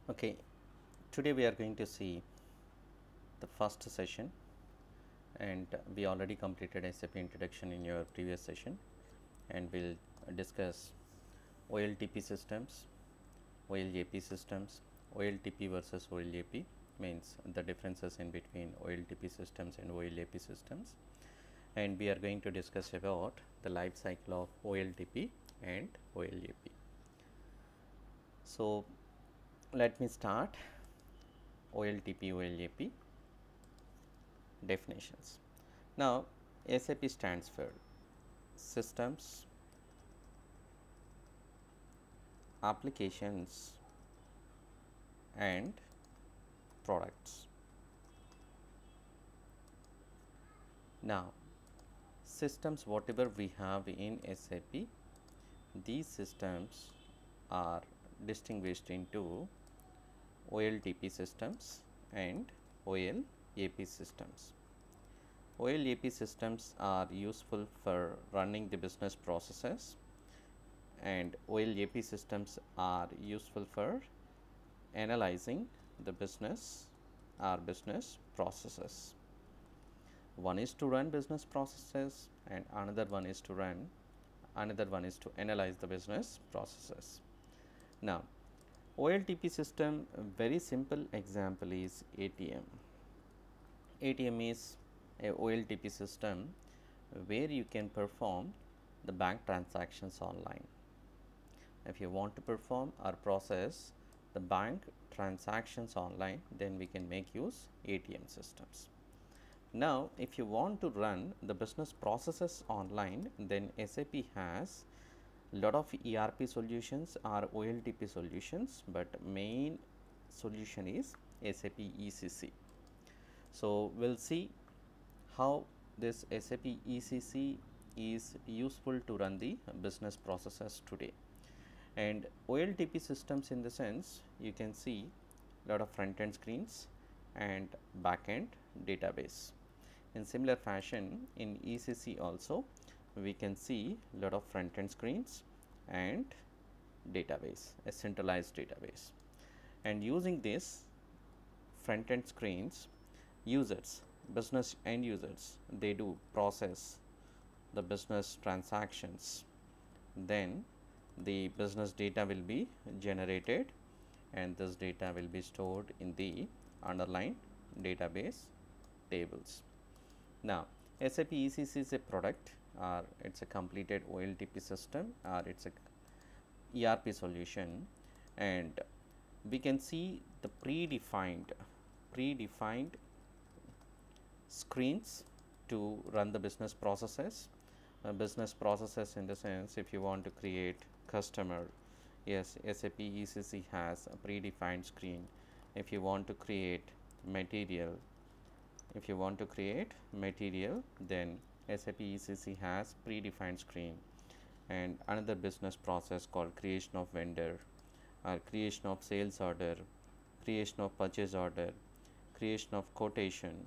Okay, today we are going to see the first session, and we already completed SAP introduction in your previous session, and we'll discuss OLTP systems, OLAP systems, OLTP versus OLAP means the differences in between OLTP systems and OLAP systems, and we are going to discuss about the life cycle of OLTP and OLAP. So let me start. OLTP, OLAP definitions. Now, SAP stands for Systems, Applications and Products. Now, systems whatever we have in SAP, these systems are distinguished into OLTP systems and OLAP systems. OLAP systems are useful for running the business processes, and OLAP systems are useful for analyzing the business or business processes. One is to run business processes and another one is to analyze the business processes. Now, OLTP system, very simple example is ATM. ATM is a OLTP system where you can perform the bank transactions online. If you want to perform or process the bank transactions online, then we can make use ATM systems. Now, if you want to run the business processes online, then SAP has lot of ERP solutions or OLTP solutions, but main solution is SAP ECC. So, we will see how this SAP ECC is useful to run the business processes today. And OLTP systems, in the sense, you can see lot of front end screens and back end database. In similar fashion, in ECC also we can see lot of front end screens and database, a centralized database. And using this front end screens, users, business end users, they do process the business transactions. Then the business data will be generated and this data will be stored in the underlying database tables. Now, SAP ECC is a product, or it's a completed OLTP system, or it's a ERP solution, and we can see the predefined screens to run the business processes. Business processes, in the sense, if you want to create customer, yes, SAP ECC has a predefined screen. If you want to create material, then SAP ECC has predefined screen. And another business process called creation of vendor, or creation of sales order, creation of purchase order, creation of quotation,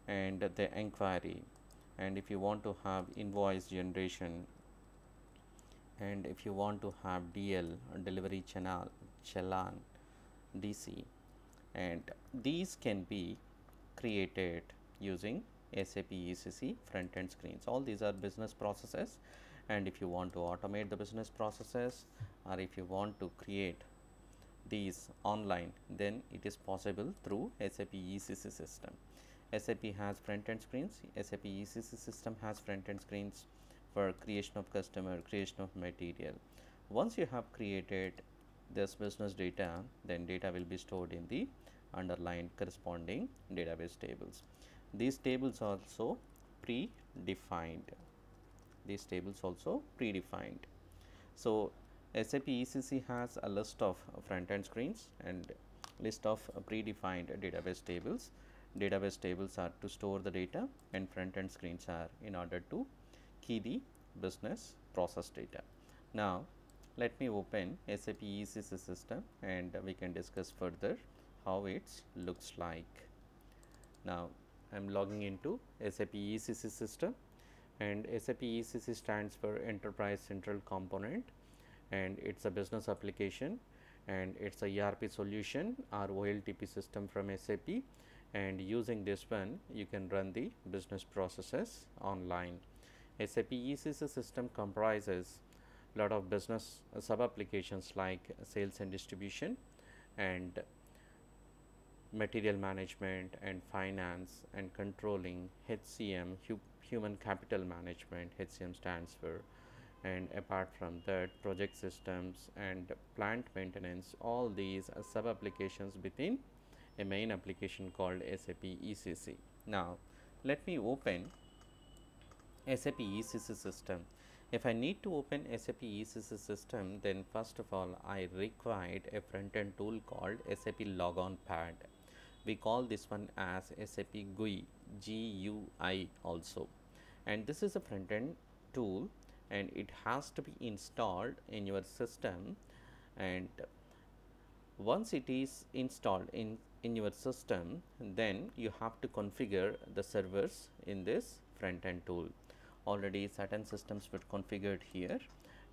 and the inquiry. And if you want to have invoice generation, and if you want to have DL, delivery channel, challan, DC, and these can be created using SAP ECC front end screens. All these are business processes, and if you want to automate the business processes, or if you want to create these online, then it is possible through SAP ECC system. SAP has front end screens, SAP ECC system has front end screens for creation of customer, creation of material. Once you have created this business data, then data will be stored in the underlying corresponding database tables. These tables also predefined. So, SAP ECC has a list of front end screens and list of predefined database tables. Database tables are to store the data, and front end screens are in order to key the business process data. Now, let me open SAP ECC system and we can discuss further how it looks like. Now, I am logging into SAP ECC system, and SAP ECC stands for Enterprise Central Component, and it's a business application, and it's a ERP solution or OLTP system from SAP, and using this one you can run the business processes online. SAP ECC system comprises a lot of business sub applications like sales and distribution and material management and finance and controlling, HCM, human capital management, HCM stands for, and apart from that project systems and plant maintenance, all these are sub applications within a main application called SAP ECC. Now let me open SAP ECC system. If I need to open SAP ECC system, then first of all I required a front end tool called SAP Logon Pad. We call this one as SAP GUI also, and this is a front end tool and it has to be installed in your system, and once it is installed in your system, then you have to configure the servers in this front end tool. Already certain systems were configured here,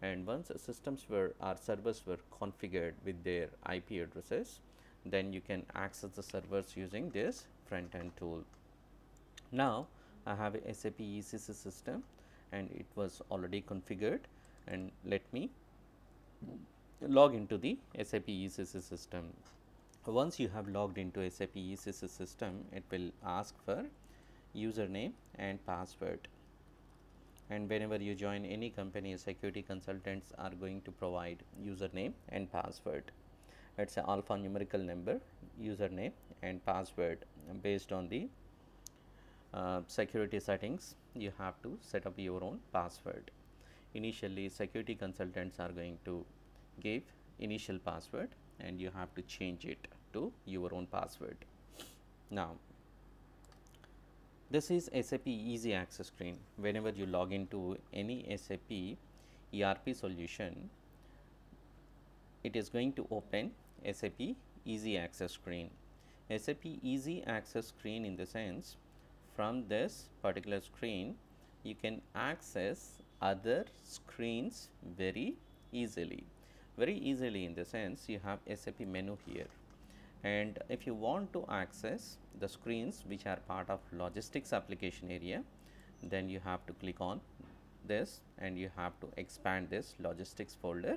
and once systems were or servers were configured with their IP addresses, then you can access the servers using this front end tool. Now I have a SAP ECC system and it was already configured, and let me log into the SAP ECC system. Once you have logged into SAP ECC system, it will ask for username and password, and whenever you join any company, security consultants are going to provide username and password. It's an alphanumerical number, username and password. Based on the security settings, you have to set up your own password. Initially security consultants are going to give initial password and you have to change it to your own password. Now this is SAP Easy Access screen. Whenever you log into any SAP ERP solution, it is going to open SAP Easy Access screen. SAP Easy Access screen, in the sense, from this particular screen you can access other screens very easily. Very easily in the sense, you have SAP menu here, and if you want to access the screens which are part of logistics application area, then you have to click on this and you have to expand this logistics folder.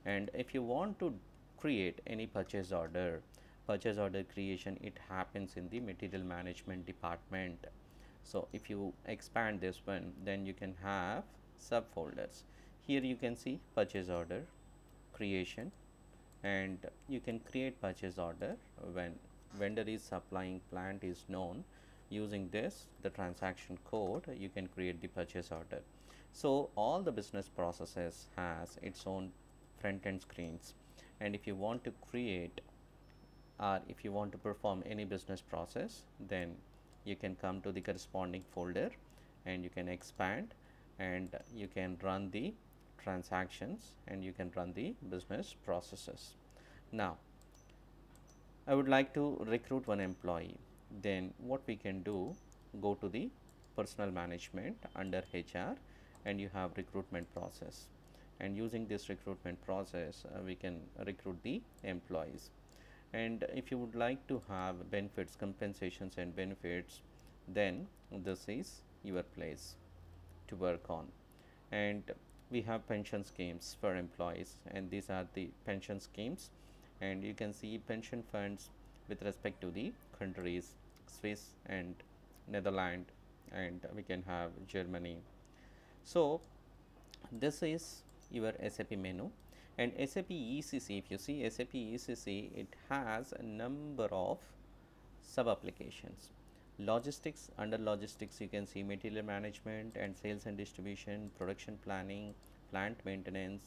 And if you want to create any purchase order creation, it happens in the material management department. So if you expand this one, then you can have subfolders. Here you can see purchase order creation, and you can create purchase order when vendor is supplying, plant is known. Using this, the transaction code, you can create the purchase order. So all the business processes has its own front end screens, and if you want to create or if you want to perform any business process, then you can come to the corresponding folder and you can expand and you can run the transactions and you can run the business processes. Now I would like to recruit one employee. Then what we can do, go to the personal management under HR and you have recruitment process, and using this recruitment process we can recruit the employees. And if you would like to have benefits, compensations and benefits, then this is your place to work on. And we have pension schemes for employees, and these are the pension schemes, and you can see pension funds with respect to the countries Swiss and Netherlands, and we can have Germany. So this is your SAP menu. And SAP ECC, if you see SAP ECC, it has a number of sub applications. Logistics, under logistics you can see material management and sales and distribution, production planning, plant maintenance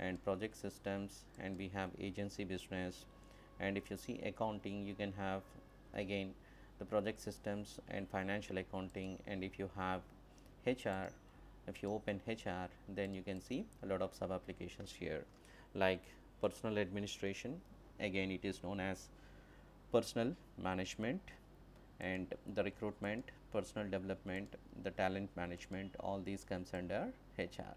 and project systems, and we have agency business. And if you see accounting, you can have again the project systems and financial accounting. And if you have HR, if you open HR, then you can see a lot of sub applications here, like personal administration, again it is known as personal management, and the recruitment, personal development, the talent management, all these comes under HR.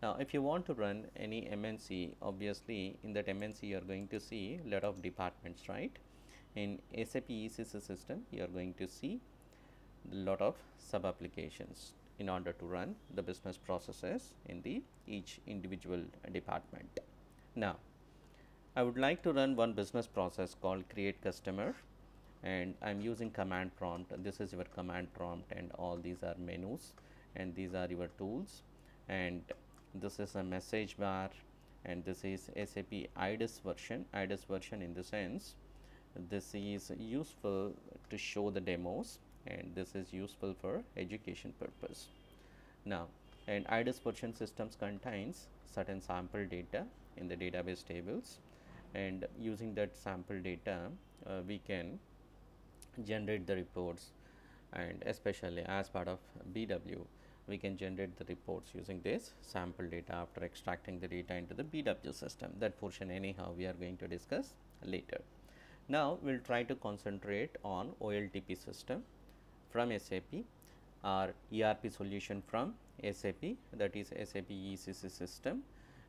Now, if you want to run any MNC, obviously in that MNC you are going to see lot of departments, right? In SAP ECC system, you are going to see lot of sub applications in order to run the business processes in the each individual department. Now, I would like to run one business process called create customer, and I'm using command prompt. This is your command prompt, and all these are menus, and these are your tools, and this is a message bar, and this is SAP IDIS version. IDIS version in the sense this is useful to show the demos, and this is useful for education purpose. Now, and IDIS version systems contains certain sample data in the database tables, and using that sample data we can generate the reports, and especially as part of BW we can generate the reports using this sample data after extracting the data into the BW system. That portion anyhow we are going to discuss later. Now, we will try to concentrate on OLTP system from SAP, or ERP solution from SAP, that is SAP ECC system,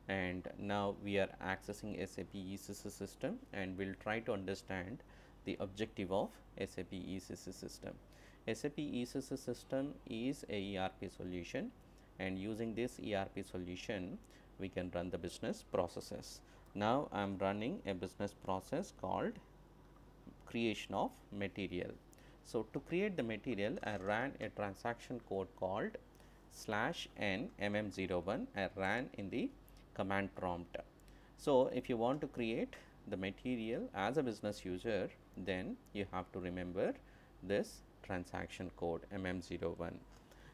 and now we are accessing SAP ECC system, and we will try to understand the objective of SAP ECC system. SAP ECC system is a ERP solution, and using this ERP solution we can run the business processes. Now, I am running a business process called creation of material. So, to create the material, I ran a transaction code called /n mm01. I ran in the command prompt. So, if you want to create the material as a business user, then you have to remember this transaction code mm01.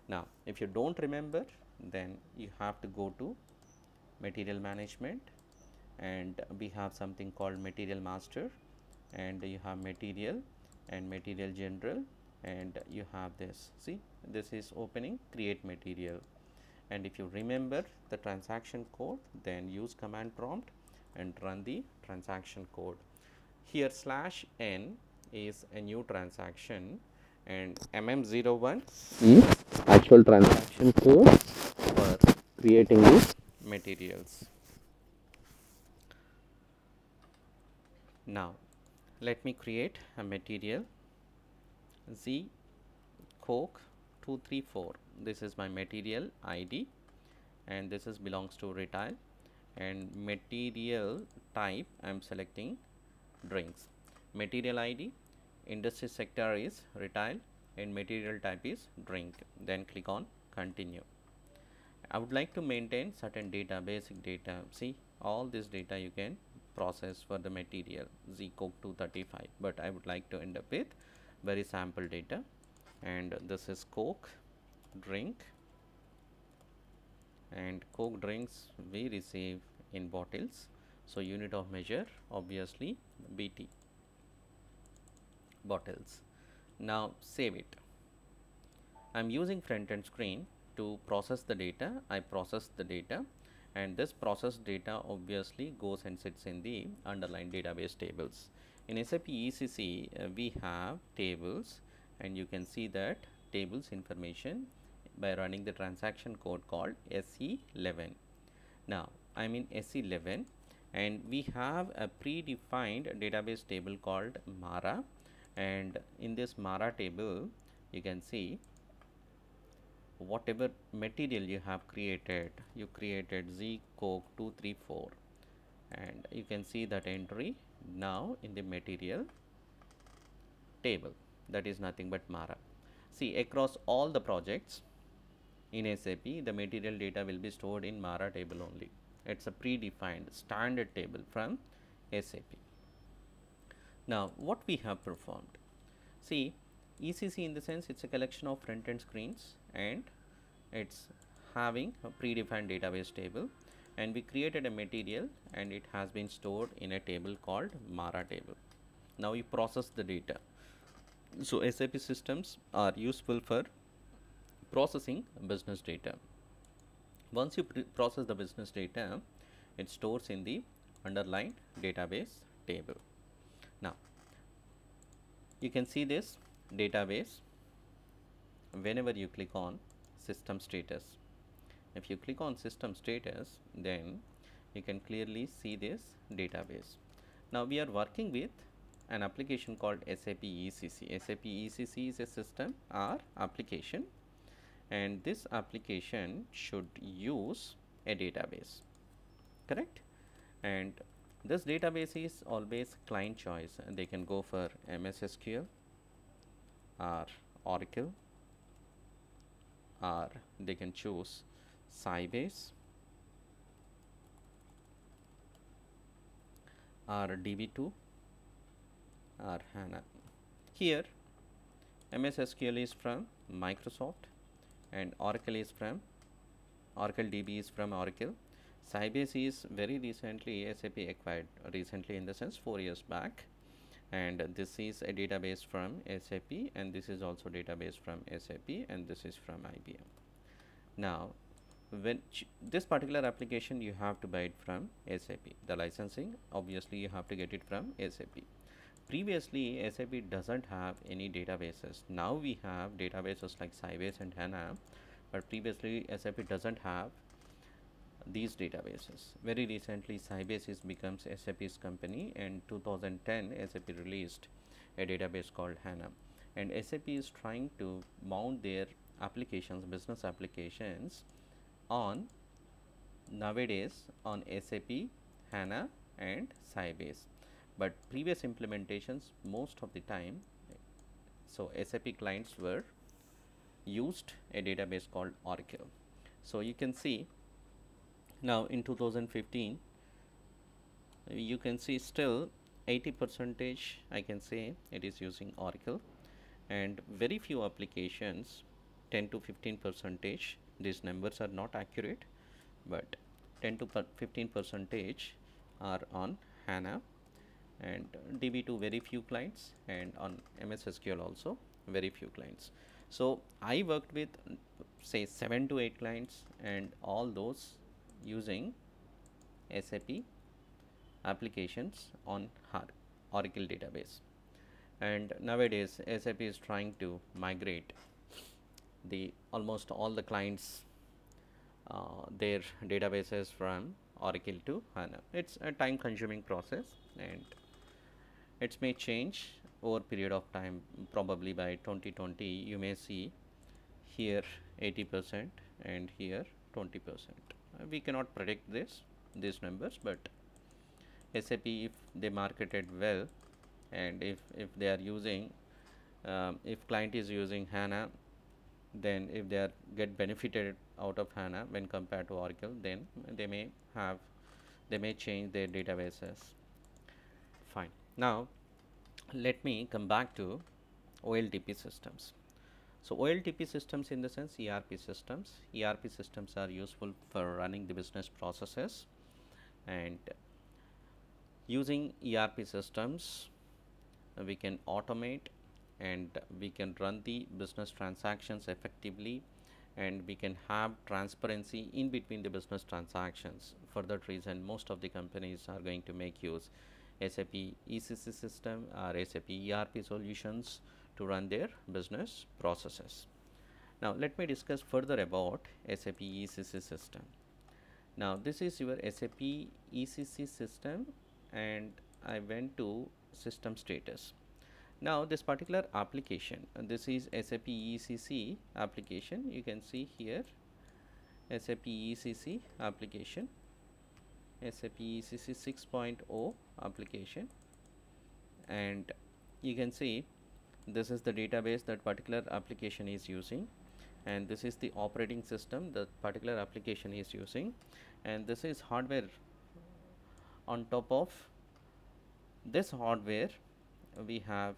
Now, if you don't remember, then you have to go to material management, and we have something called material master, and you have material and material general, and you have this. See, this is opening create material, and if you remember the transaction code, then use command prompt and run the transaction code. Here /n is a new transaction, and mm01 is actual transaction code for creating these materials. Now, let me create a material Z Coke 234. This is my material ID, and this is belongs to retail, and material type I am selecting drinks. Material ID, industry sector is retail, and material type is drink. Then click on continue. I would like to maintain certain data, basic data. See, all this data you can process for the material Z Coke 235, but I would like to end up with very sample data, and this is Coke drink, and Coke drinks we receive in bottles. So, unit of measure obviously BT bottles. Now, save it. I am using front end screen to process the data. I process the data, and this processed data obviously goes and sits in the underlying database tables. In SAP ECC we have tables, and you can see that tables information by running the transaction code called SE11. Now, I am in SE11, and we have a predefined database table called Mara, and in this Mara table you can see whatever material you have created. You created Z Coke 234, and you can see that entry now in the material table, that is nothing but Mara. See, across all the projects in SAP, the material data will be stored in Mara table only. It's a predefined standard table from SAP. Now, what we have performed? See, ECC in the sense it's a collection of front end screens, and it's having a predefined database table, and we created a material, and it has been stored in a table called Mara table. Now, we process the data. So, SAP systems are useful for processing business data. Once you process the business data, it stores in the underlying database table. Now, you can see this database whenever you click on system status. If you click on system status, then you can clearly see this database. Now we are working with an application called SAP ECC. SAP ECC is a system or application, and this application should use a database, correct? And this database is always client choice, and they can go for MS SQL or Oracle, or they can choose Sybase or DB2 or HANA. Here MS SQL is from Microsoft and Oracle DB is from Oracle. Sybase is very recently SAP acquired, recently in the sense 4 years back, and this is a database from SAP, and this is also database from SAP, and this is from IBM. Now when this particular application you have to buy it from SAP, the licensing obviously you have to get it from SAP. Previously SAP doesn't have any databases. Now we have databases like Sybase and HANA, but previously SAP doesn't have these databases. Very recently Sybase becomes SAP's company, and 2010 SAP released a database called HANA, and SAP is trying to mount their applications, business applications, on nowadays on SAP, HANA and Sybase. But previous implementations, most of the time, so SAP clients were used a database called Oracle. So you can see now in 2015 you can see still 80% I can say it is using Oracle, and very few applications, 10 to 15%, these numbers are not accurate, but 10 to 15% are on HANA, and DB2 very few clients, and on MS SQL also very few clients. So I worked with say 7 to 8 clients, and all those using SAP applications on Oracle database. And nowadays SAP is trying to migrate the almost all the clients their databases from Oracle to HANA. It's a time consuming process, and it may change over period of time. Probably by 2020 you may see here 80% and here 20%. We cannot predict these numbers, but SAP, if they market it well, and if they are using if client is using HANA, then if they are get benefited out of HANA when compared to Oracle, then they may change their databases. Fine. Now let me come back to OLTP systems. So OLTP systems, in the sense ERP systems. ERP systems are useful for running the business processes, and using ERP systems we can automate, and we can run the business transactions effectively, and we can have transparency in between the business transactions. For that reason, most of the companies are going to make use SAP ECC system or SAP ERP solutions to run their business processes. Now let me discuss further about SAP ECC system. Now this is your SAP ECC system, and I went to system status. Now this particular application, this is SAP ECC application. You can see here SAP ECC application, SAP ECC 6.0 application, and you can see this is the database that particular application is using, and this is the operating system that particular application is using, and this is hardware. On top of this hardware we have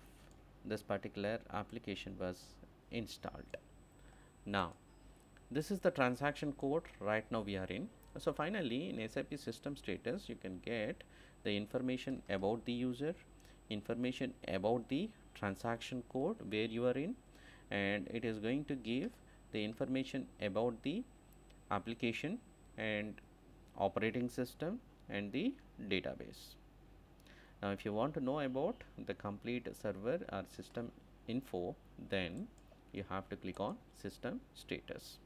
this particular application was installed. Now this is the transaction code right now we are in. So finally in SAP system status you can get the information about the user, information about the transaction code where you are in, and it is going to give the information about the application and operating system and the database. Now if you want to know about the complete server or system info, then you have to click on system status.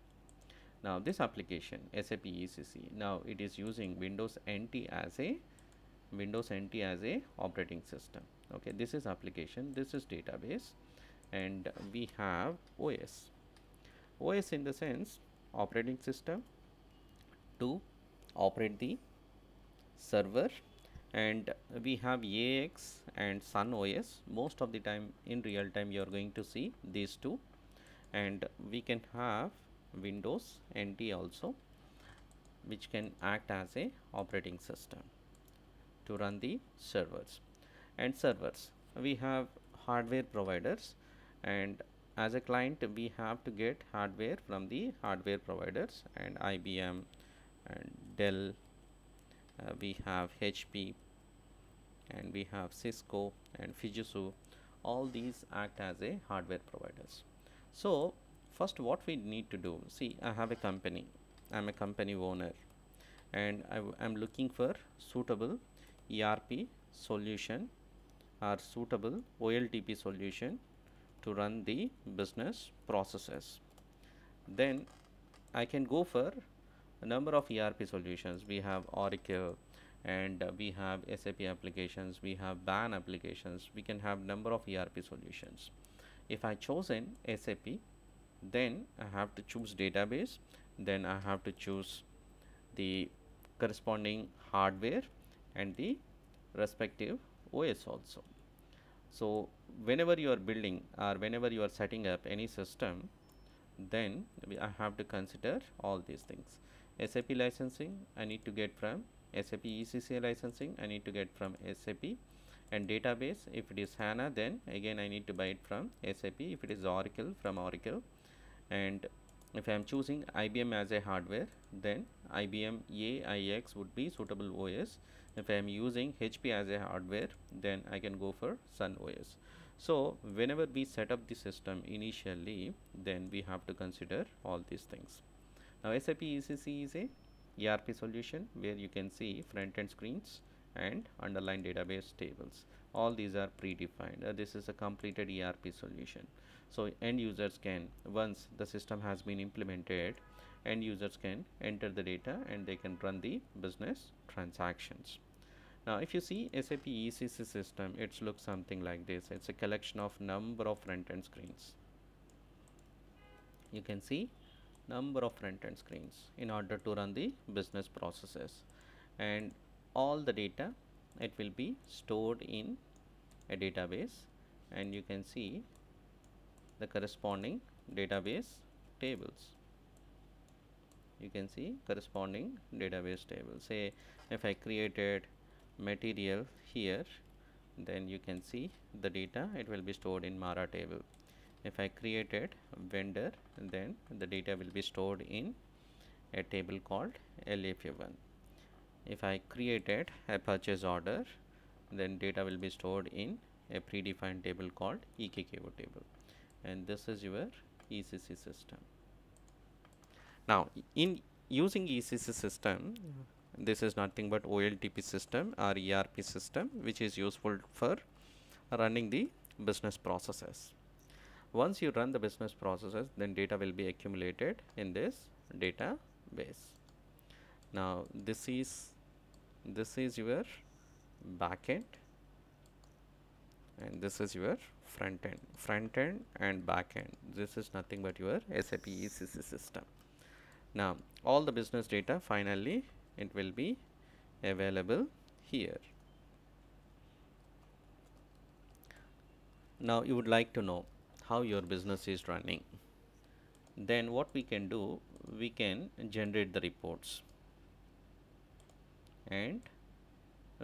Now this application SAP ECC, now it is using Windows NT as a operating system. Okay, this is application, this is database, and we have OS. OS in the sense operating system to operate the server, and we have AX and Sun OS. Most of the time in real time you are going to see these two, and we can have Windows NT also, which can act as a operating system to run the servers. And servers, we have hardware providers, and as a client we have to get hardware from the hardware providers, and IBM and Dell, we have HP, and we have Cisco and Fujitsu. All these act as a hardware providers. So first what we need to do, see, I have a company, I'm a company owner, and I'm looking for suitable ERP solution or suitable OLTP solution to run the business processes. Then I can go for a number of ERP solutions. We have Oracle, and we have SAP applications, we have BAN applications, we can have number of ERP solutions. If I chosen SAP, then I have to choose database, then I have to choose the corresponding hardware and the respective OS also. So whenever you are building or whenever you are setting up any system, then I have to consider all these things. SAP licensing I need to get from SAP ECC licensing, I need to get from SAP, and database, if it is HANA, then again I need to buy it from SAP, if it is Oracle, from Oracle. And if I am choosing IBM as a hardware, then IBM AIX would be suitable OS. If I am using HP as a hardware, then I can go for Sun OS. So whenever we set up the system initially, then we have to consider all these things. Now SAP ECC is a ERP solution where you can see front end screens and underlying database tables. All these are predefined. This is a completed ERP solution. So end users can, once the system has been implemented, end users can enter the data and they can run the business transactions. Now if you see SAP ECC system, it looks something like this. It's a collection of number of front end screens. You can see number of front end screens in order to run the business processes, and all the data, it will be stored in a database, and you can see the corresponding database tables. You can see corresponding database table. Say if I created material here, then you can see the data, it will be stored in Mara table. If I created vendor, then the data will be stored in a table called LFA1. If I created a purchase order, then data will be stored in a predefined table called EKKO table, and this is your ECC system. Now in using ECC system, this is nothing but OLTP system or ERP system, which is useful for running the business processes. Once you run the business processes, then data will be accumulated in this database. Now this is your back end, and this is your front end and back end. This is nothing but your SAP ECC system. Now all the business data, finally it will be available here. Now you would like to know how your business is running. Then what we can do, we can generate the reports, and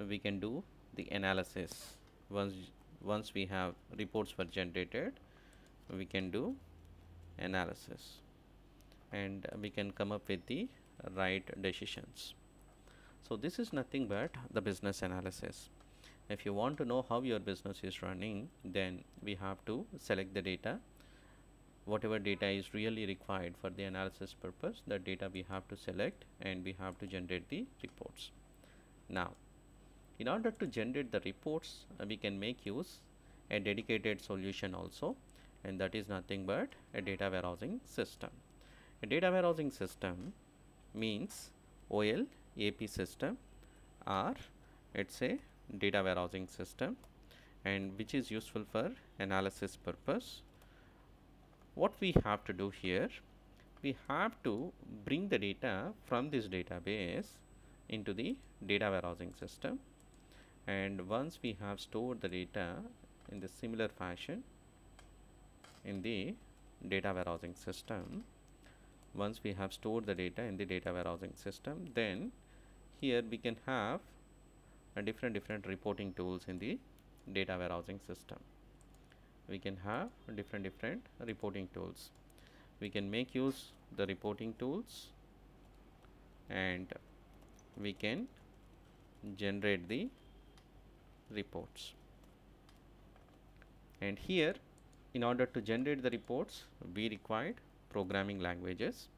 we can do the analysis. Once we have reports were generated, we can do analysis, and we can come up with the right decisions. So this is nothing but the business analysis. If you want to know how your business is running, then we have to select the data. Whatever data is really required for the analysis purpose, that data we have to select, and we have to generate the reports. Now in order to generate the reports, we can make use a dedicated solution also, and that is nothing but a data warehousing system. A data warehousing system means OLAP system, or it's a data warehousing system, and which is useful for analysis purpose. What we have to do here, we have to bring the data from this database into the data warehousing system, and once we have stored the data in the similar fashion in the data warehousing system, once we have stored the data in the data warehousing system, then here we can have different reporting tools in the data warehousing system. We can have different reporting tools. We can make use the reporting tools, and we can generate the reports. And here, in order to generate the reports, we required programming languages.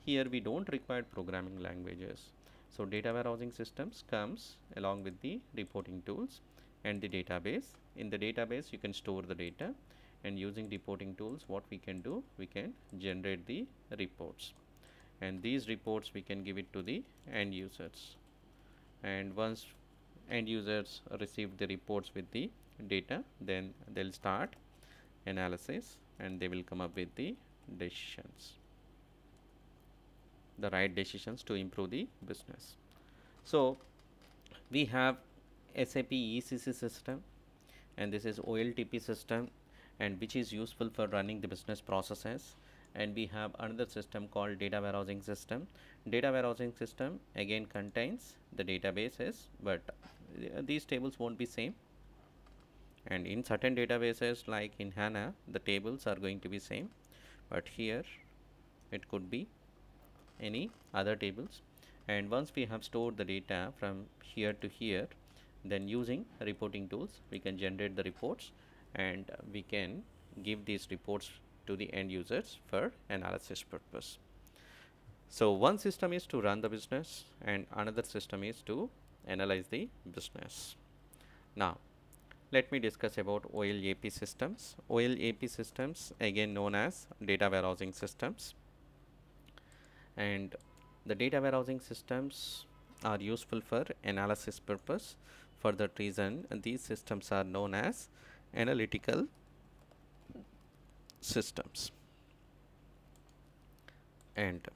Here we don't require programming languages. So data warehousing systems comes along with the reporting tools and the database. In the database, you can store the data, and using reporting tools, what we can do, we can generate the reports, and these reports we can give it to the end users. And once end users receive the reports with the data, then they'll start analysis, and they will come up with the decisions, the right decisions to improve the business. So we have SAP ECC system, and this is OLTP system, and which is useful for running the business processes. And we have another system called data warehousing system. Data warehousing system again contains the databases, but these tables won't be same, and in certain databases like in HANA, the tables are going to be same, but here it could be any other tables. And once we have stored the data from here to here, then using reporting tools, we can generate the reports, and we can give these reports to the end users for analysis purpose. So one system is to run the business, and another system is to analyze the business. Now let me discuss about OLAP systems. OLAP systems, again known as data warehousing systems, and the data warehousing systems are useful for analysis purpose. For that reason, these systems are known as analytical systems, and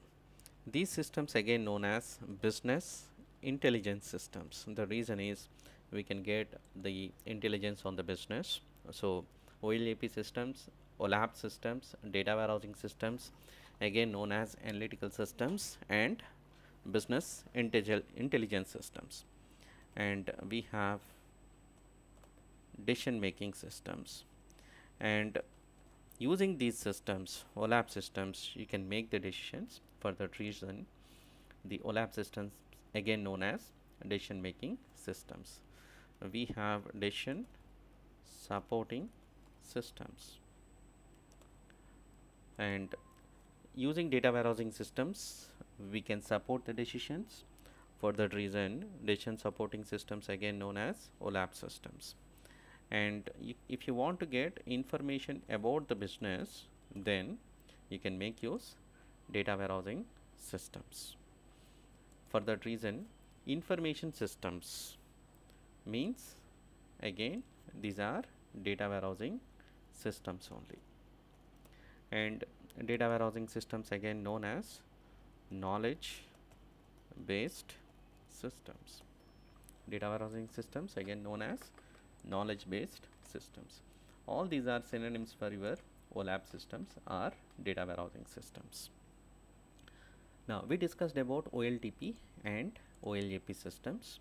these systems again known as business intelligence systems. The reason is we can get the intelligence on the business. So OLAP systems, OLAP systems, data warehousing systems, again known as analytical systems, and business intelligence systems. And we have decision making systems, and using these systems, OLAP systems, you can make the decisions. For that reason, the OLAP systems again known as decision making systems. We have decision supporting systems, and using data warehousing systems, we can support the decisions. For that reason, decision supporting systems again known as OLAP systems. And if you want to get information about the business, then you can make use data warehousing systems. For that reason, information systems means again these are data warehousing systems only. And data warehousing systems again known as knowledge based systems. Data warehousing systems again known as knowledge based systems. All these are synonyms for your OLAP systems or data warehousing systems. Now we discussed about OLTP and OLAP systems.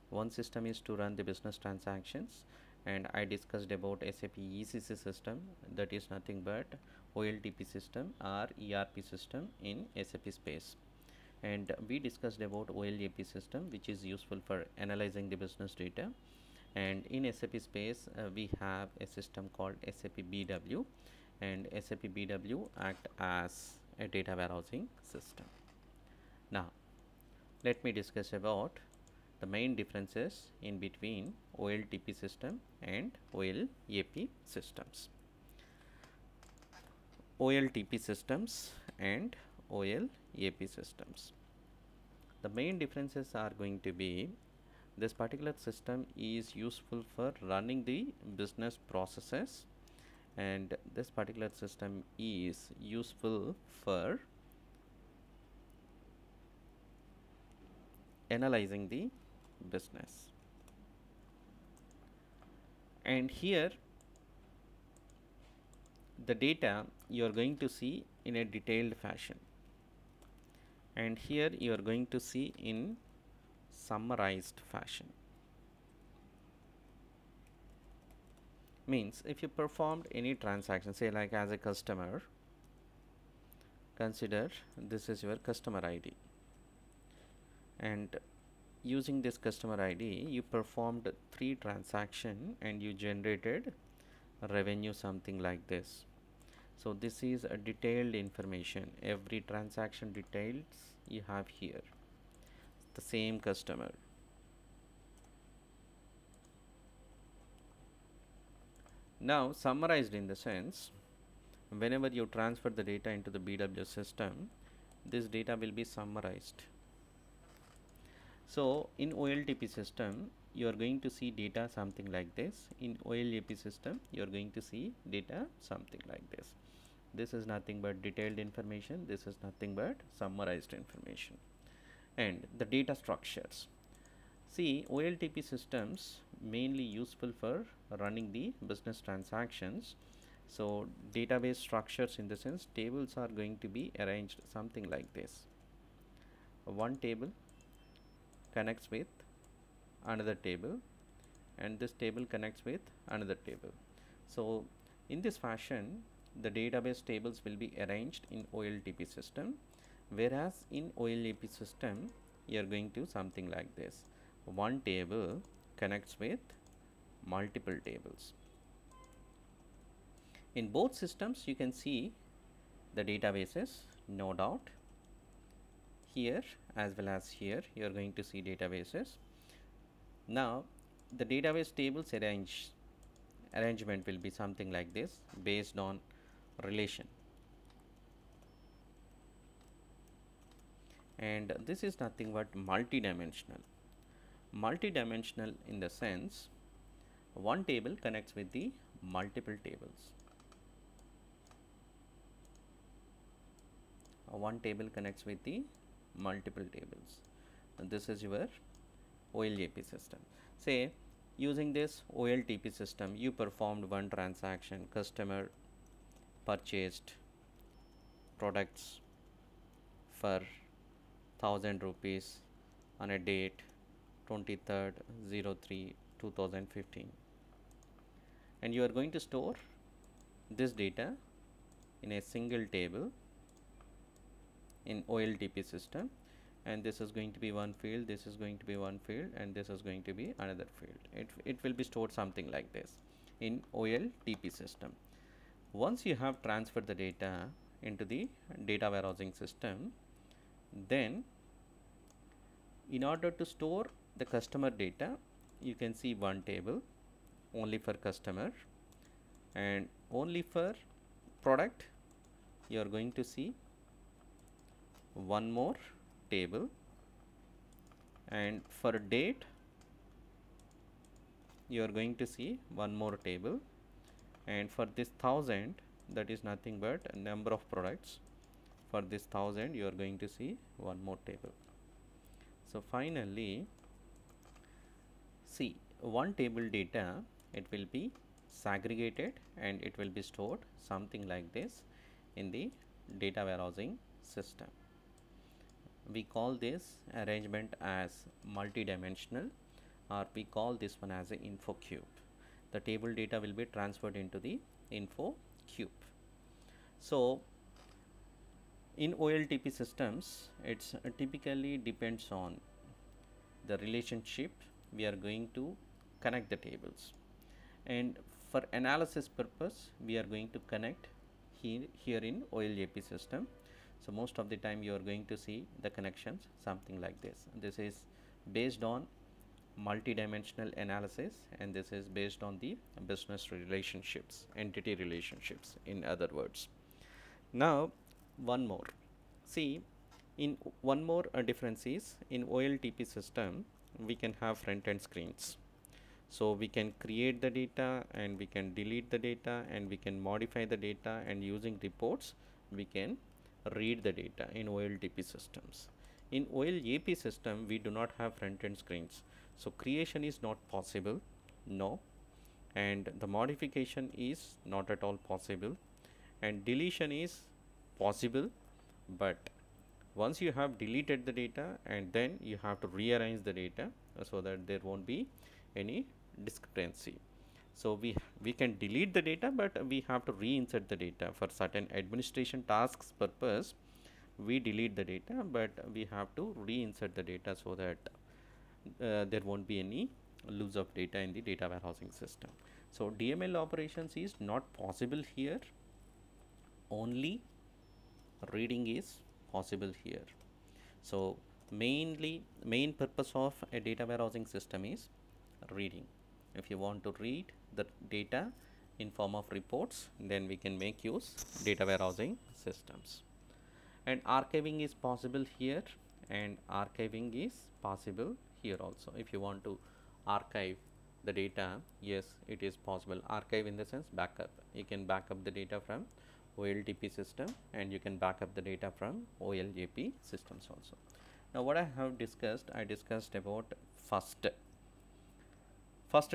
One system is to run the business transactions, and I discussed about SAP ECC system, that is nothing but OLTP system or ERP system in SAP space. And we discussed about OLAP system, which is useful for analyzing the business data. And in SAP space, we have a system called SAP BW, and SAP BW act as a data warehousing system. Now let me discuss about the main differences in between OLTP system and OLAP systems. OLTP systems, and OLAP systems. The main differences are going to be this particular system is useful for running the business processes, and this particular system is useful for analyzing the business. And here the data you are going to see in a detailed fashion, and here you are going to see in summarized fashion. Means if you performed any transaction, say like as a customer, consider this is your customer ID, and using this customer ID you performed 3 transaction and you generated revenue something like this. So this is a detailed information, every transaction details you have here, the same customer. Now summarized in the sense, whenever you transfer the data into the BW system, this data will be summarized. So in OLTP system you are going to see data something like this, in OLAP system you are going to see data something like this. This is nothing but detailed information, this is nothing but summarized information. And the data structures, see OLTP systems mainly useful for running the business transactions. So database structures in the sense, tables are going to be arranged something like this. One table connects with another table, and this table connects with another table. So in this fashion the database tables will be arranged in OLTP system, whereas in OLAP system you are going to something like this. One table connects with multiple tables. In both systems you can see the databases, no doubt. Here as well as here you are going to see databases. Now the database tables arrangement will be something like this, based on relation, and this is nothing but multi-dimensional. Multi-dimensional in the sense, one table connects with the multiple tables. One table connects with the multiple tables. And this is your OLAP system. Say using this OLTP system you performed one transaction, customer purchased products for 1000 rupees on a date 23rd 03 2015, and you are going to store this data in a single table in OLTP system, and this is going to be one field, this is going to be one field, and this is going to be another field. It will be stored something like this in OLTP system. Once you have transferred the data into the data warehousing system, then in order to store the customer data you can see one table only for customer, and only for product you are going to see one more table, and for date you are going to see one more table, and for this 1000, that is nothing but a number of products, for this 1000 you are going to see one more table. So finally see one table data, it will be segregated and it will be stored something like this in the data warehousing system. We call this arrangement as multi-dimensional, or we call this one as an info cube. The table data will be transferred into the info cube. So in OLTP systems it's typically depends on the relationship we are going to connect the tables, and for analysis purpose we are going to connect here in OLAP system. So most of the time you are going to see the connections something like this. This is based on multi-dimensional analysis, and this is based on the business relationships, entity relationships in other words. Now one more. See, in one more difference is in OLTP system we can have front end screens. So we can create the data and we can delete the data and we can modify the data, and using reports we can read the data in OLTP systems. In OLAP system we do not have front end screens, so creation is not possible, no, and the modification is not at all possible, and deletion is possible, but once you have deleted the data and then you have to rearrange the data so that there won't be any discrepancy. So we can delete the data, but we have to reinsert the data for certain administration tasks purpose. We delete the data, but we have to reinsert the data so that there won't be any loss of data in the data warehousing system. So DML operations is not possible here, only reading is possible here. So main purpose of a data warehousing system is reading. If you want to read the data in form of reports, then we can make use data warehousing systems. And archiving is possible here, and archiving is possible here also. If you want to archive the data, yes, it is possible. Archive in the sense backup. You can back up the data from OLTP system and you can back up the data from OLAP systems also. Now what I have discussed, I discussed about first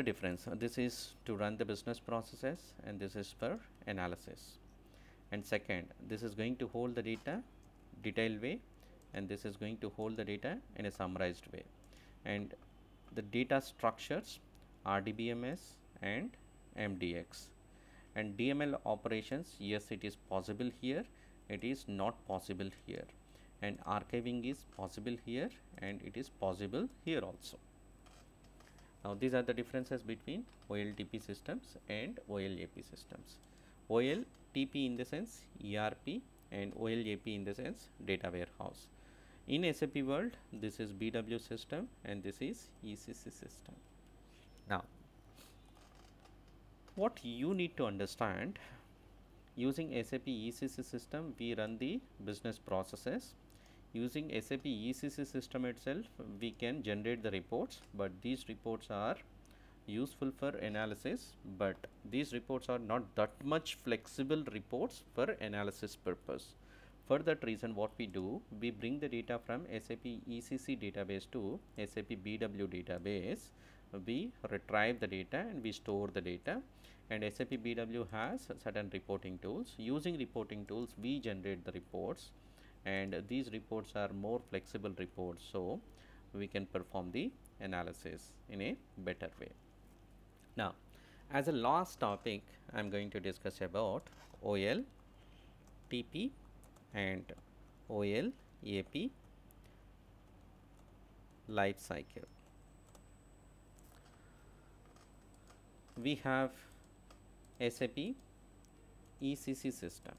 difference. This is to run the business processes and this is for analysis. And second, this is going to hold the data detailed way and this is going to hold the data in a summarized way. And the data structures RDBMS and MDX. And DML operations, yes, it is possible here, it is not possible here. And archiving is possible here and it is possible here also. Now these are the differences between OLTP systems and OLAP systems. OLTP in the sense ERP and OLAP in the sense data warehouse. In SAP world, this is BW system and this is ECC system. Now what you need to understand, using SAP ECC system we run the business processes. Using SAP ECC system itself we can generate the reports, but these reports are useful for analysis, but these reports are not that much flexible reports for analysis purpose. For that reason, what we do, we bring the data from SAP ECC database to SAP BW database. We retrieve the data and we store the data, and SAP BW has certain reporting tools. Using reporting tools we generate the reports, and these reports are more flexible reports, so we can perform the analysis in a better way. Now as a last topic, I am going to discuss about OLTP and OLAP life cycle. We have SAP ECC system.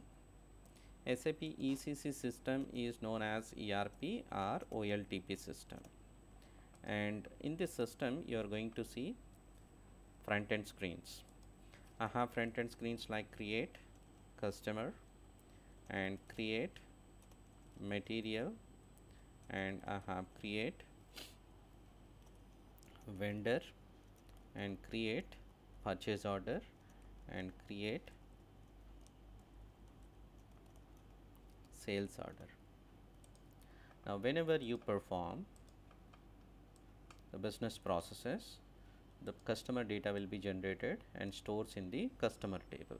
SAP ECC system is known as ERP or OLTP system, and in this system you are going to see front end screens. I have front end screens like create, customer, and create, material, and I have create, vendor, and create, purchase order, and create, sales order. Now whenever you perform the business processes, the customer data will be generated and stores in the customer table,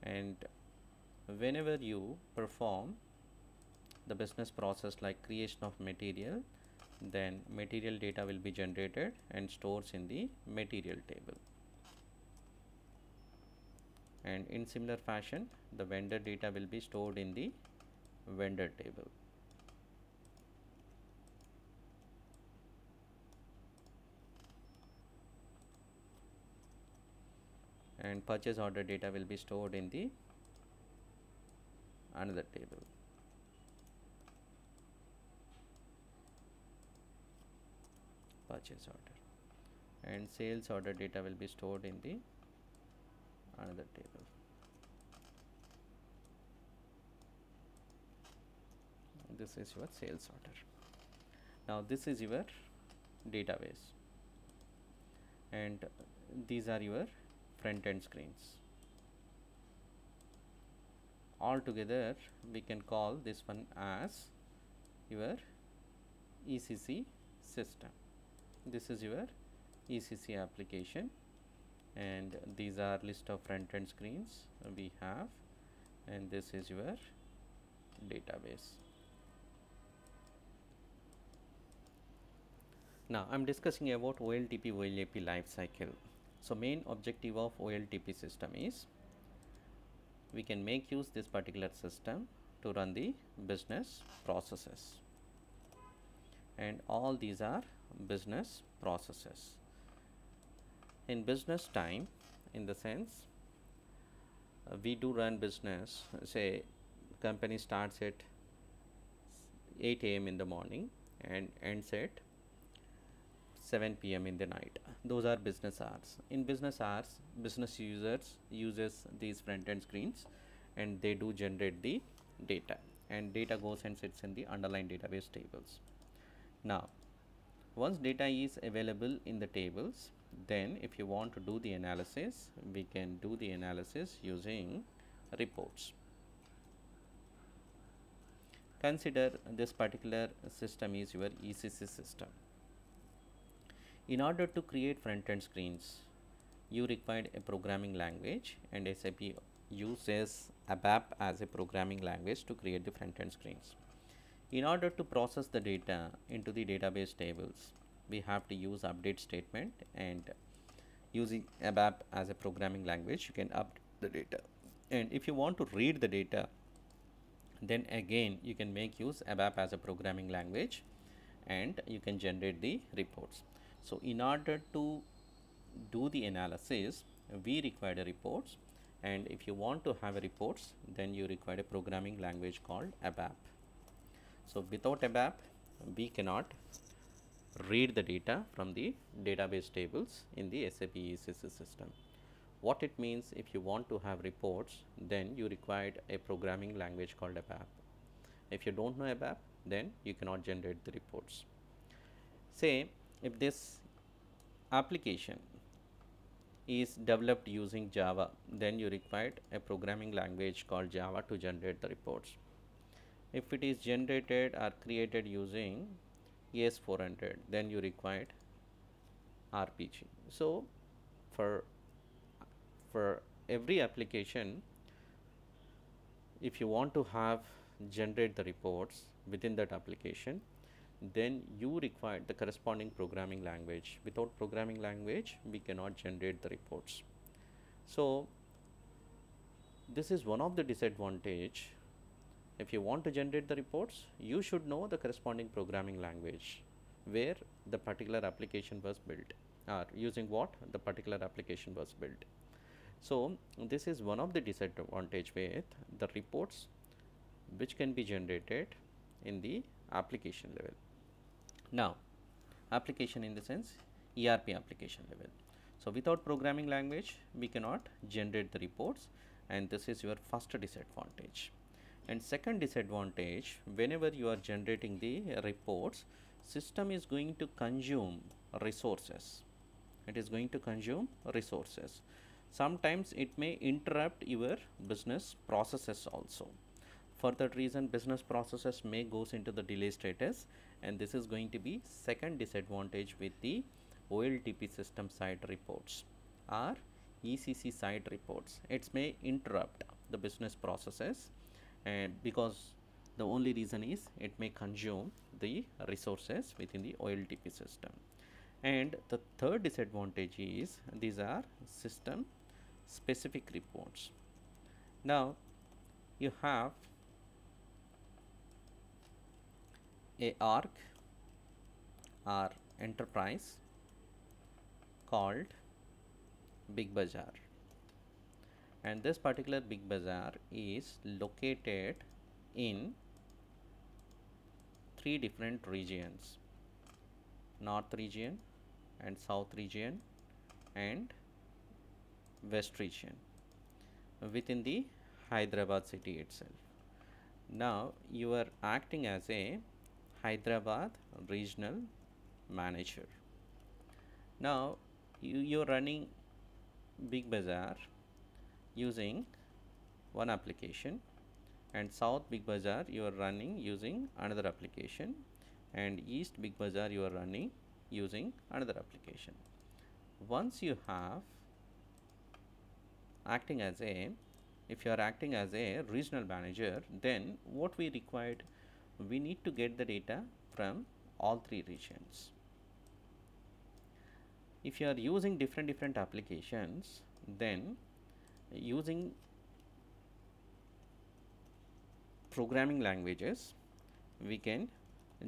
and whenever you perform the business process like creation of material, then material data will be generated and stores in the material table, and in similar fashion the vendor data will be stored in the vendor table. And purchase order data will be stored in the another table. Purchase order, and sales order data will be stored in the another table. This is your sales order. Now this is your database, and these are your front end screens. Altogether we can call this one as your ECC system. This is your ECC application, and these are list of front end screens we have, and this is your database. Now I am discussing about OLTP OLAP life cycle. So main objective of OLTP system is we can make use this particular system to run the business processes, and all these are business processes. In business time, in the sense we do run business, say company starts at 8 a.m. in the morning and ends at 7 p.m. in the night. Those are business hours. In business hours, business users uses these front end screens, and they do generate the data, and data goes and sits in the underlying database tables. Now once data is available in the tables, then if you want to do the analysis, we can do the analysis using reports. Consider this particular system is your ECC system. In order to create front end screens, you required a programming language, and SAP uses ABAP as a programming language to create the front end screens. In order to process the data into the database tables, we have to use update statement, and using ABAP as a programming language, you can update the data. And if you want to read the data, then again you can make use ABAP as a programming language, and you can generate the reports. So in order to do the analysis, we require the reports, and if you want to have a reports, then you require a programming language called ABAP. So without ABAP, we cannot read the data from the database tables in the SAP ECC system. What it means, if you want to have reports, then you required a programming language called ABAP. If you don't know ABAP, then you cannot generate the reports. Say if this application is developed using Java, then you required a programming language called Java to generate the reports. If it is generated or created using AS400, then you required RPG. So for every application, if you want to have generate the reports within that application, then you require the corresponding programming language. Without programming language, we cannot generate the reports. So this is one of the disadvantage. If you want to generate the reports, you should know the corresponding programming language where the particular application was built, or using what the particular application was built. So this is one of the disadvantage with the reports which can be generated in the application level. Now application in the sense ERP application level. So without programming language, we cannot generate the reports, and this is your first disadvantage. And second disadvantage, whenever you are generating the reports, system is going to consume resources. It is going to consume resources. Sometimes it may interrupt your business processes also. For that reason, business processes may goes into the delay status, and this is going to be second disadvantage with the OLTP system side reports or ECC side reports. It may interrupt the business processes, and because the only reason is it may consume the resources within the OLTP system. And the third disadvantage is these are system specific reports. Now you have a org or enterprise called Big Bazaar, and this particular Big Bazaar is located in 3 different regions: North region and South region and West region within the Hyderabad city itself. Now you are acting as a Hyderabad regional manager. Now you're running Big Bazaar using one application, and South Big Bazaar you are running using another application, and East Big Bazaar you are running using another application. Once you have acting as a, if you are acting as a regional manager, then what we required, we need to get the data from all three regions. If you are using different applications, then using programming languages we can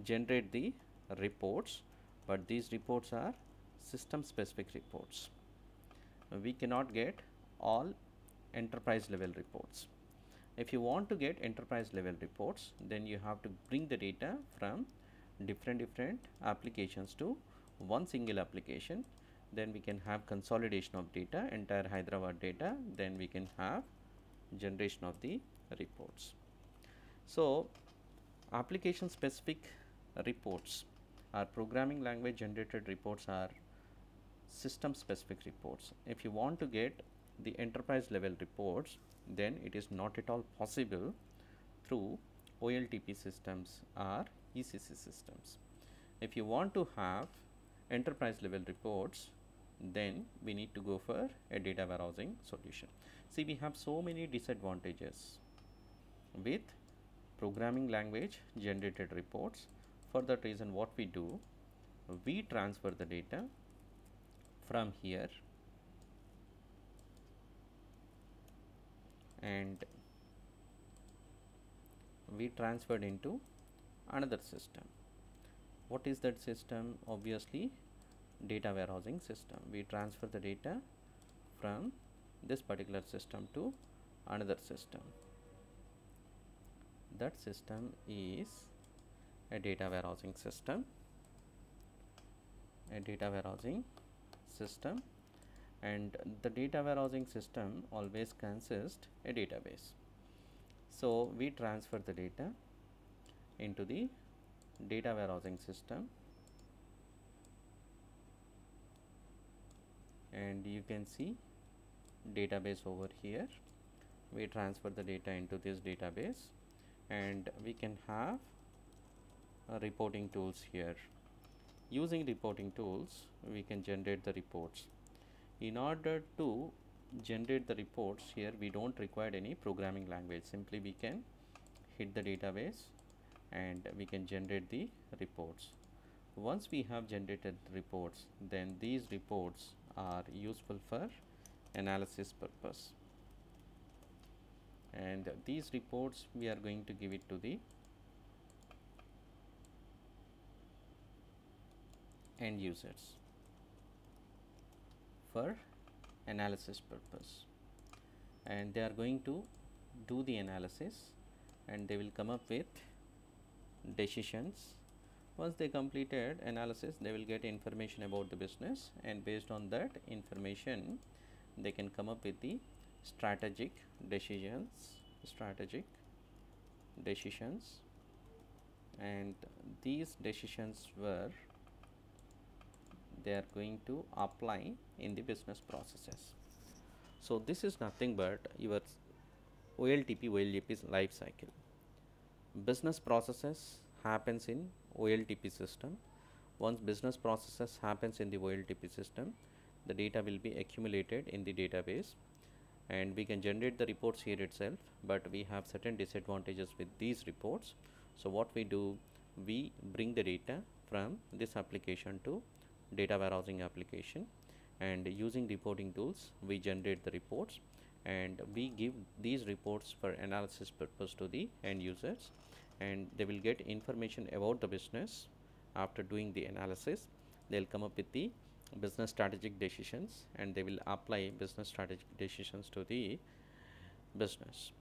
generate the reports, but these reports are system specific reports. We cannot get all enterprise level reports. If you want to get enterprise level reports, then you have to bring the data from different applications to one single application. Then we can have consolidation of data, entire Hyderabad data, then we can have generation of the reports. So application specific reports or programming language generated reports are system specific reports. If you want to get the enterprise level reports, then it is not at all possible through OLTP systems or ECC systems. If you want to have enterprise level reports, then we need to go for a data warehousing solution. See, we have so many disadvantages with programming language generated reports. For that reason, what we do, we transfer the data from here and we transferred into another system. What is that system? Obviously data warehousing system. We transfer the data from this particular system to another system. That system is a data warehousing system, and the data warehousing system always consists a database. So we transfer the data into the data warehousing system, and you can see database over here. We transfer the data into this database, and we can have reporting tools here. Using reporting tools, we can generate the reports. In order to generate the reports here, we don't require any programming language. Simply we can hit the database and we can generate the reports. Once we have generated reports, then these reports are useful for analysis purpose, and these reports we are going to give it to the end users for analysis purpose, and they are going to do the analysis and they will come up with decisions. Once they completed analysis, they will get information about the business, and based on that information they can come up with the strategic decisions, and these decisions were they are going to apply in the business processes. So this is nothing but your OLTP's life cycle. Business processes happens in OLTP system. Once business processes happens in the OLTP system, the data will be accumulated in the database, and we can generate the reports here itself, but we have certain disadvantages with these reports. So what we do, we bring the data from this application to data warehousing application, and using reporting tools we generate the reports, and we give these reports for analysis purpose to the end users, and they will get information about the business. After doing the analysis, they'll come up with the business strategic decisions, and they will apply business strategic decisions to the business.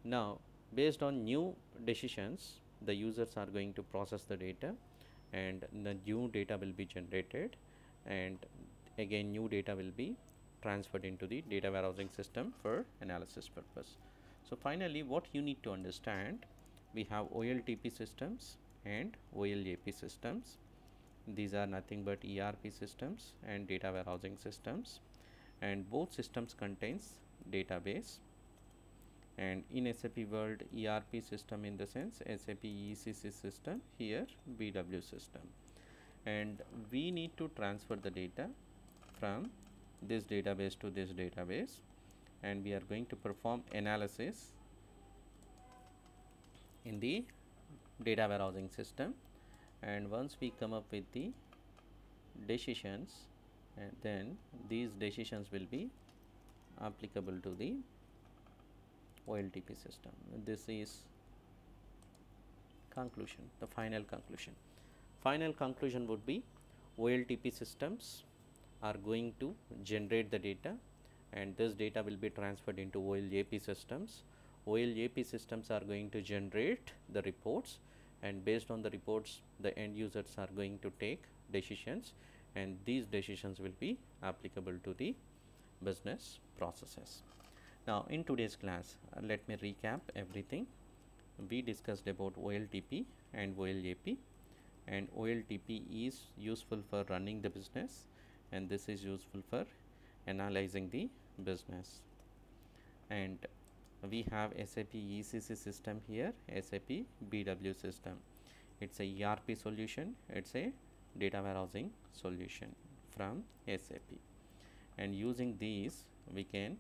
Now based on new decisions, the users are going to process the data, and the new data will be generated, and again new data will be transferred into the data warehousing system for analysis purpose. So finally what you need to understand, we have OLTP systems and OLAP systems. These are nothing but ERP systems and data warehousing systems, and both systems contains database. And in SAP world, ERP system in the sense SAP ECC system, here BW system, and we need to transfer the data from this database to this database, and we are going to perform analysis in the data warehousing system, and once we come up with the decisions, and then these decisions will be applicable to the OLTP system. This is conclusion, the final conclusion. Final conclusion would be OLTP systems are going to generate the data, and this data will be transferred into OLAP systems. OLAP systems are going to generate the reports, and based on the reports the end users are going to take decisions, and these decisions will be applicable to the business processes. Now in today's class, let me recap everything. We discussed about OLTP and OLAP, and OLTP is useful for running the business, and this is useful for analyzing the business. And we have SAP ECC system here, SAP BW system. It's a ERP solution, it's a data warehousing solution from SAP, and using these we can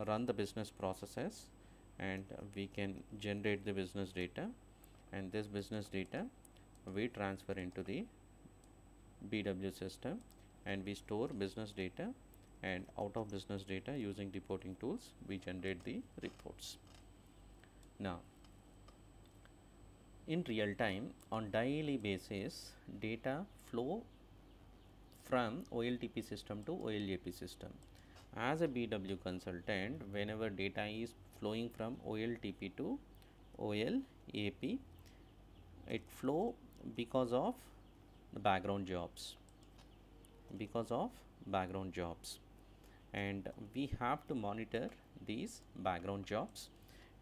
run the business processes, and we can generate the business data, and this business data we transfer into the BW system, and we store business data, and out of business data using reporting tools we generate the reports. Now in real time, on daily basis, data flow from OLTP system to OLAP system. As a BW consultant, whenever data is flowing from OLTP to OLAP, it flow because of the background jobs, and we have to monitor these background jobs,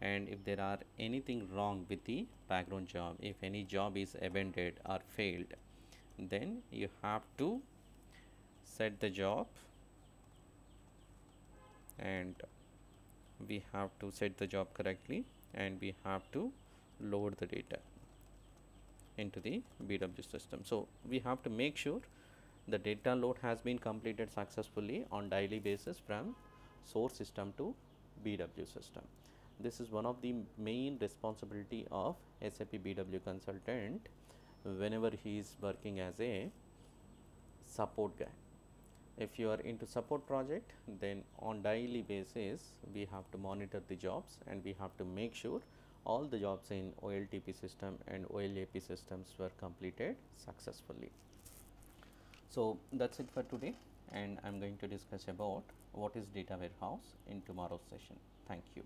and if there are anything wrong with the background job, if any job is abandoned or failed, then you have to set the job, and we have to set the job correctly, and we have to load the data into the BW system. So we have to make sure the data load has been completed successfully on daily basis from source system to BW system. This is one of the main responsibility of SAP BW consultant whenever he is working as a support guy. If you are into support project, then on daily basis we have to monitor the jobs, and we have to make sure all the jobs in OLTP system and OLAP systems were completed successfully. So that's it for today, and I'm going to discuss about what is data warehouse in tomorrow's session. Thank you.